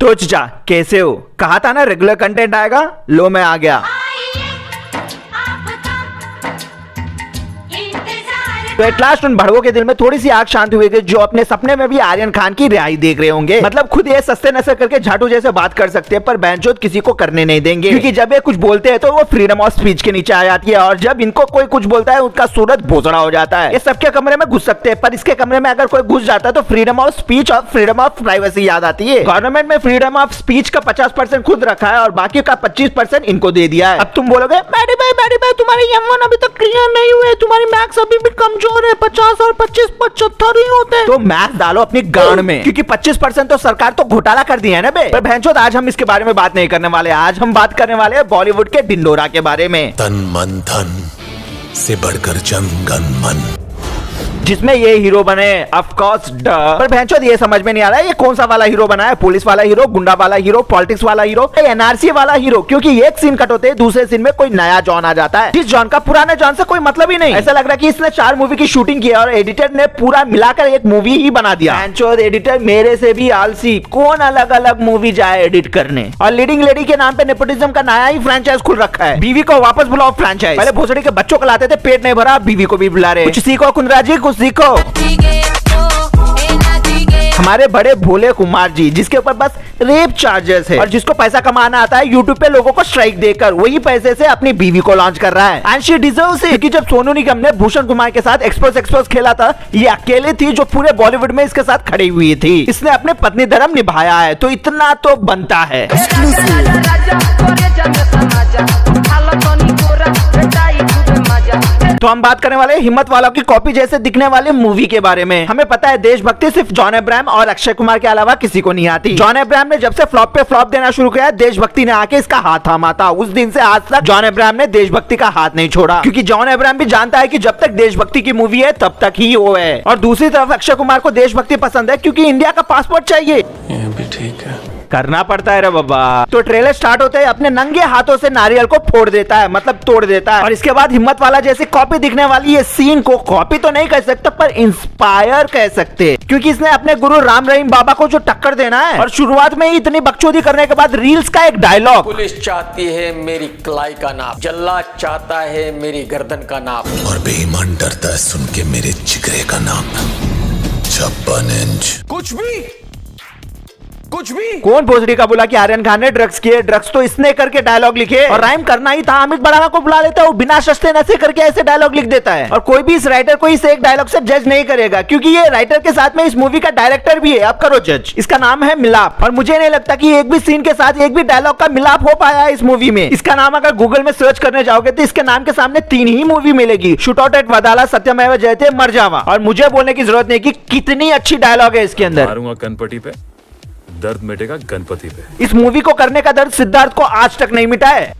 तो चचा कैसे हो? कहा था ना रेगुलर कंटेंट आएगा, लो मैं आ गया। तो एट लास्ट उन भड़वों के दिल में थोड़ी सी आग शांत हुई जो अपने सपने में भी आर्यन खान की रिहाई देख रहे होंगे। मतलब खुद ये सस्ते नशे करके झाटू जैसे बात कर सकते हैं पर बैंचोद किसी को करने नहीं देंगे, क्योंकि जब ये कुछ बोलते हैं तो वो फ्रीडम ऑफ स्पीच के नीचे आ जाती है, और जब इनको कोई कुछ बोलता है उनका सूरत भोसड़ा हो जाता है। ये सबके कमरे में घुस सकते हैं पर इसके कमरे में अगर कोई घुस जाता है तो फ्रीडम ऑफ स्पीच और फ्रीडम ऑफ प्राइवेसी याद आती है। गवर्नमेंट में फ्रीडम ऑफ स्पीच का 50% खुद रखा है और बाकी का 25% इनको दे दिया है। अब तुम बोलोगे मैडी भाई तुम्हारे M1 अभी तक क्लियर नहीं हुए, तुम्हारी मैथ्स अभी भी कमजोर है, 50 और 25 75 ही होते हैं। तो मैथ डालो अपनी गांड में, क्योंकि 25% तो सरकार तो घोटाला कर दिया है ना बे। पर भैंचोद आज हम इसके बारे में बात नहीं करने वाले, आज हम बात करने वाले हैं बॉलीवुड के ढिंडोरा के बारे में। तन मन धन से बढ़कर जन गण मन, जिसमें ये हीरो बने ऑफ कोर्स पर भैंचोद ये समझ में नहीं आ रहा है ये कौन सा वाला हीरो बना है, पुलिस वाला हीरो, गुंडा वाला हीरो, पॉलिटिक्स वाला हीरो, NRC वाला हीरो। क्योंकि एक सीन कट होते दूसरे सीन में कोई नया जॉन आ जाता है, जिस जॉन का पुराने जॉन से कोई मतलब ही नहीं। ऐसा लग रहा है कि इसने 4 मूवी की शूटिंग की और एडिटर ने पूरा मिलाकर एक मूवी ही बना दिया। भैंचोद एडिटर मेरे से भी आलसी, कौन अलग अलग मूवी जाए एडिट करने। और लीडिंग लेडी के नाम पे नेपोटिज्म का नया ही फ्रेंचाइज खुल रखा है। बीवी को वापस बुलाओ फ्रेंचाइज, पहले भोसड़ी के बच्चों को लाते थे, पेट नहीं भरा, बीवी को भी बुला रहे। कुछ सीखो कुंद्रा जी, कुछ सीखो। हमारे बड़े भोले कुमार जी, जिसके ऊपर बस रेप चार्जेस है और जिसको पैसा कमाना आता है यूट्यूब पे लोगों को स्ट्राइक देकर, वही पैसे से अपनी बीवी को लॉन्च कर रहा है। एंड शी डिजर्व्स इट, क्योंकि जब सोनू निगम ने भूषण कुमार के साथ एक्सपोज खेला था, ये अकेले थी जो पूरे बॉलीवुड में इसके साथ खड़ी हुई थी। इसने अपने पत्नी धर्म निभाया है, तो इतना तो बनता है। तो हम बात करने वाले हिम्मत वालों की कॉपी जैसे दिखने वाले मूवी के बारे में। हमें पता है देशभक्ति सिर्फ जॉन अब्राहम और अक्षय कुमार के अलावा किसी को नहीं आती। जॉन अब्राहम ने जब से फ्लॉप पे फ्लॉप देना शुरू किया, देशभक्ति ने आके इसका हाथ थामा था। उस दिन से आज तक जॉन अब्राहम ने देशभक्ति का हाथ नहीं छोड़ा, क्योंकि जॉन अब्राहम भी जानता है कि जब तक देशभक्ति की मूवी है तब तक ही वो है। और दूसरी तरफ अक्षय कुमार को देशभक्ति पसंद है क्योंकि इंडिया का पासपोर्ट चाहिए। ये भी ठीक है, करना पड़ता है रे बाबा। तो ट्रेलर स्टार्ट होते ही अपने नंगे हाथों से नारियल को फोड़ देता है, मतलब तोड़ देता है। और इसके बाद हिम्मत वाला जैसे कॉपी दिखने वाली ये सीन को कॉपी तो नहीं कह सकते पर इंस्पायर कह सकते, क्योंकि इसने अपने गुरु राम रहीम बाबा को जो टक्कर देना है। और शुरुआत में ही इतनी बकचोदी करने के बाद रील्स का एक डायलॉग, पुलिस चाहती है मेरी कलाई का नाप, जल्लाद चाहता है मेरी गर्दन का नाप, और बेईमान डरता है सुन के मेरे जिगरे का नाम। 56 इंच। कुछ भी कौन भोसड़ी का बोला कि आर्यन खान ने ड्रग्स किए? ड्रग्स तो इसने करके डायलॉग लिखे और राइम करना ही था। अमित बड़ाना को बुला लेता है, वो बिना सस्ते नशे करके ऐसे डायलॉग लिख देता है। और कोई भी इस राइटर को इस एक डायलॉग से जज नहीं करेगा, क्योंकि ये राइटर के साथ में इस मूवी का डायरेक्टर भी है। अब करो जज। इसका नाम है मिलाप, और मुझे नहीं लगता कि एक भी सीन के साथ एक भी डायलॉग का मिलाप हो पाया है इस मूवी में। इसका नाम अगर गूगल में सर्च करने जाओगे तो इसके नाम के सामने 3 ही मूवी मिलेगी, शूट आउट एट वदाला, सत्यमेव जयते, मर जावा। और मुझे बोलने की जरूरत नहीं कि कितनी अच्छी डायलॉग है इसके अंदर। मारूंगा कनपटी पे, दर्द मिटेगा गणपति पे। इस मूवी को करने का दर्द सिद्धार्थ को आज तक नहीं मिटा है।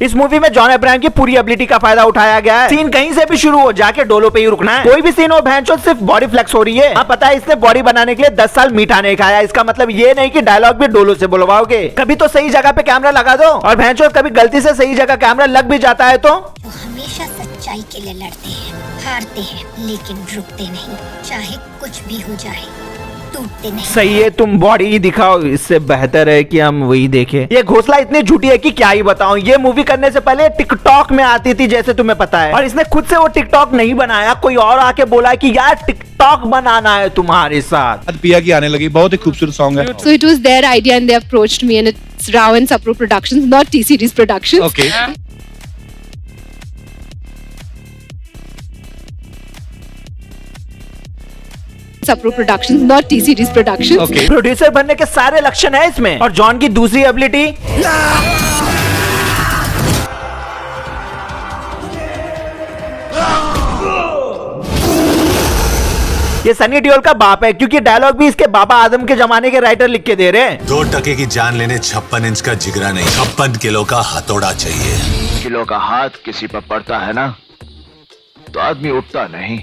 इस मूवी में जॉन अब्राहम की पूरी एबिलिटी का फायदा उठाया गया है। सीन कहीं से भी शुरू हो, जाके डोलो पे ही रुकना है। कोई भी सीन हो भैंचोद सिर्फ बॉडी फ्लेक्स हो रही है। हाँ पता है इसने बॉडी बनाने के लिए 10 साल मीठा नहीं खाया। इसका मतलब ये नहीं कि डायलॉग भी डोलो से बुलवाओगे। कभी तो सही जगह पे कैमरा लगा दो। और भैंचोद कभी गलती से सही जगह कैमरा लग भी जाता है तो हमेशा सच्चाई के लिए लड़ते हैं, हारते हैं, लेकिन रुकते नहीं, चाहे कुछ भी हो जाए, टूटते नहीं। सही है, तुम बॉडी ही दिखाओ, इससे बेहतर है कि हम वही देखें। ये घोसला इतनी झूठी है कि क्या ही बताऊं। ये मूवी करने से पहले टिकटॉक में आती थी, जैसे तुम्हें पता है, और इसने खुद से वो टिकटॉक नहीं बनाया, कोई और आके बोला कि यार टिकटॉक बनाना है तुम्हारे साथ। पिया की आने लगी, बहुत ही खूबसूरत सॉन्ग है। So it was their idea and they approached me and it's Rao and Sapro Productions, not T-Series Productions. Okay. Sapro Productions, not T-Series Productions. Okay. Producer बनने के सारे लक्षण है इसमें। और जॉन की दूसरी एबिलिटी, ये सनी देओल का बाप है, क्योंकि डायलॉग भी इसके बाबा आदम के जमाने के राइटर लिख के दे रहे हैं। 2 टके की जान लेने 56 इंच का जिगरा नहीं, 56 किलो का हथौड़ा चाहिए। किलो का हाथ किसी पर पड़ता है ना तो आदमी उठता नहीं,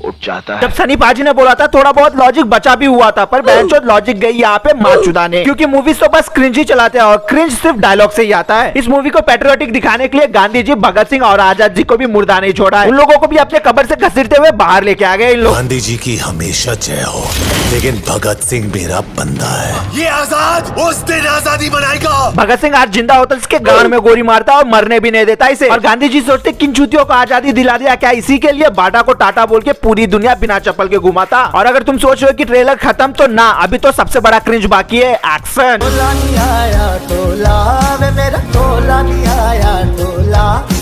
उठ जाता है। जब सनी पाजी ने बोला था थोड़ा बहुत लॉजिक बचा भी हुआ था, पर बेंचोद लॉजिक गई यहाँ पे मार चुदाने, क्योंकि मूवीज तो बस क्रिंज ही चलाते हैं और क्रिंज सिर्फ डायलॉग से ही आता है। इस मूवी को पैट्रियोटिक दिखाने के लिए गांधी जी, भगत सिंह और आजाद जी को भी मुर्दा नहीं छोड़ा है। उन लोगों को भी अपने कब्र से घसीटते हुए बाहर लेके आ गए इन लोग। गांधी जी की हमेशा जय हो, लेकिन भगत सिंह मेरा बंदा है। ये आजाद उस दिन आजादी बनाएगा। भगत सिंह आज जिंदा होता इसके गांड में गोली मारता और मरने भी नहीं देता इसे। और गांधी जी सोचते किन चूतियों को आजादी दिला दिया, क्या इसी के लिए बाटा को टाटा बोल के पूरी दुनिया बिना चप्पल के घुमाता। और अगर तुम सोच रहे हो कि ट्रेलर खत्म, तो ना, अभी तो सबसे बड़ा क्रिंज बाकी है, एक्शन।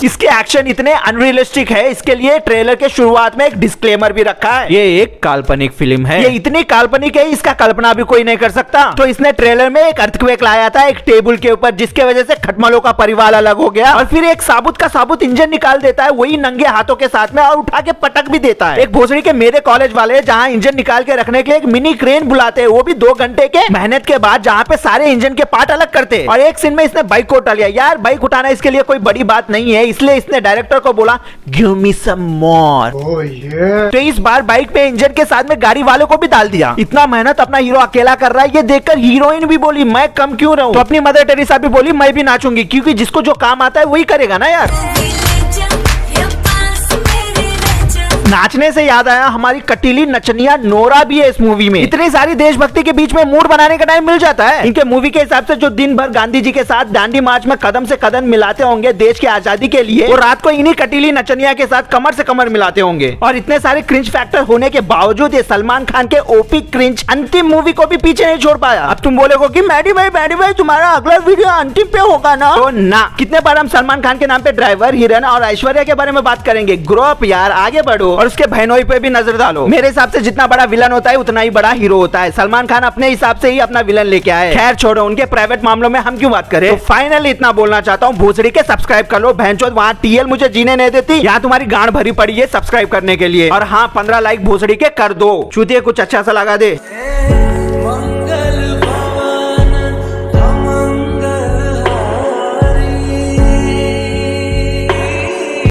इसके एक्शन इतने अनरियलिस्टिक है, इसके लिए ट्रेलर के शुरुआत में एक डिस्क्लेमर भी रखा है, ये एक काल्पनिक फिल्म है। ये इतनी काल्पनिक है, इसका कल्पना भी कोई नहीं कर सकता। तो इसने ट्रेलर में एक अर्थक्वेक लाया था एक टेबल के ऊपर, जिसके वजह से खटमलों का परिवार अलग हो गया। और फिर एक साबुत का साबुत इंजन निकाल देता है वही नंगे हाथों के साथ में, और उठा के पटक भी देता है। एक भोसड़ी के मेरे कॉलेज वाले जहाँ इंजन निकाल के रखने के लिए एक मिनी क्रेन बुलाते हैं, वो भी 2 घंटे के मेहनत के बाद, जहाँ पे सारे इंजन के पार्ट अलग करते। और एक सीन में इसने बाइक को उठा लिया। यार बाइक उठाना इसके लिए कोई बड़ी बात नहीं है, इसलिए इसने डायरेक्टर को बोला गिव मी सम मोर। तो इस बार बाइक पे इंजन के साथ में गाड़ी वालों को भी डाल दिया। इतना मेहनत अपना हीरो अकेला कर रहा है, ये देखकर हीरोइन भी बोली मैं कम क्यों रहूं। तो अपनी मदर टेरेसा भी बोली मैं भी नाचूंगी, क्योंकि जिसको जो काम आता है वही करेगा ना यार। नाचने से याद आया, हमारी कटीली नचनिया नोरा भी है इस मूवी में। इतनी सारी देशभक्ति के बीच में मूड बनाने का टाइम मिल जाता है। इनके मूवी के हिसाब से जो दिन भर गांधी जी के साथ दांडी मार्च में कदम से कदम मिलाते होंगे देश की आजादी के लिए, वो रात को इन्हीं कटीली नचनिया के साथ कमर से कमर मिलाते होंगे। और इतने सारे क्रिंज फैक्टर होने के बावजूद ये सलमान खान के ओपी क्रिंज अंतिम मूवी को भी पीछे नहीं छोड़ पाया। अब तुम बोलोगे कि मैडी भाई तुम्हारा अगला वीडियो अंतिम पे होगा ना, तो ना। कितने बार हम सलमान खान के नाम पे ड्राइवर, हिरन और ऐश्वर्या के बारे में बात करेंगे। ग्रो अप यार, आगे बढ़ो और उसके बहनोई पे भी नजर डालो। मेरे हिसाब से जितना बड़ा विलन होता है उतना ही बड़ा हीरो होता है। सलमान खान अपने हिसाब से ही अपना विलन लेके आए। खैर छोड़ो, उनके प्राइवेट मामलों में हम क्यों बात करें। तो फाइनली इतना बोलना चाहता हूँ, भोसड़ी के सब्सक्राइब कर लो, बहनचोद वहाँ टीएल मुझे जीने नहीं देती, यहाँ तुम्हारी गांड भरी पड़ी है सब्सक्राइब करने के लिए। और हाँ 15 लाइक भोसड़ी के कर दो, चूतिए कुछ अच्छा सा लगा दे।